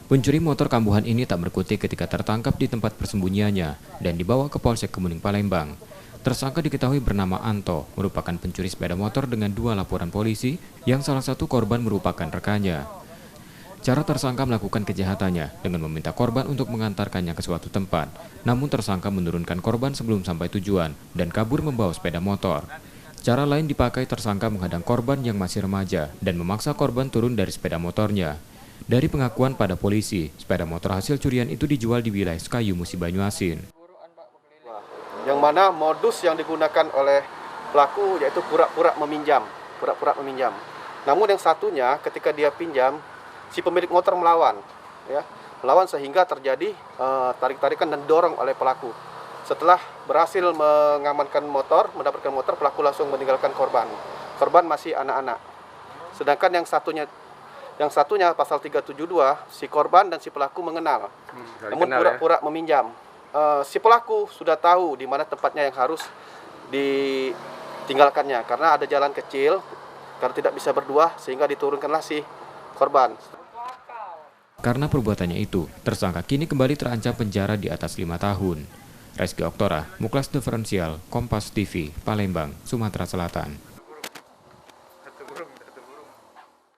Pencuri motor kambuhan ini tak berkutik ketika tertangkap di tempat persembunyiannya dan dibawa ke Polsek Kemuning Palembang. Tersangka diketahui bernama Anto, merupakan pencuri sepeda motor dengan 2 laporan polisi yang salah satu korban merupakan rekannya. Cara tersangka melakukan kejahatannya dengan meminta korban untuk mengantarkannya ke suatu tempat. Namun tersangka menurunkan korban sebelum sampai tujuan dan kabur membawa sepeda motor. Cara lain dipakai tersangka menghadang korban yang masih remaja dan memaksa korban turun dari sepeda motornya. Dari pengakuan pada polisi, sepeda motor hasil curian itu dijual di wilayah Sekayu, Musi Banyuasin. Yang mana modus yang digunakan oleh pelaku yaitu pura-pura meminjam. Namun yang satunya ketika dia pinjam, si pemilik motor melawan, melawan sehingga terjadi tarik-tarikan dan dorong oleh pelaku. Setelah berhasil mendapatkan motor, pelaku langsung meninggalkan korban. Korban masih anak-anak. Sedangkan yang satunya pasal 372, si korban dan si pelaku mengenal. Namun pura-pura meminjam. Si pelaku sudah tahu di mana tempatnya yang harus ditinggalkannya karena ada jalan kecil, karena tidak bisa berdua sehingga diturunkanlah si korban. Karena perbuatannya itu, tersangka kini kembali terancam penjara di atas 5 tahun. Reski Oktora, Muklas Diferensial, Kompas TV, Palembang, Sumatera Selatan.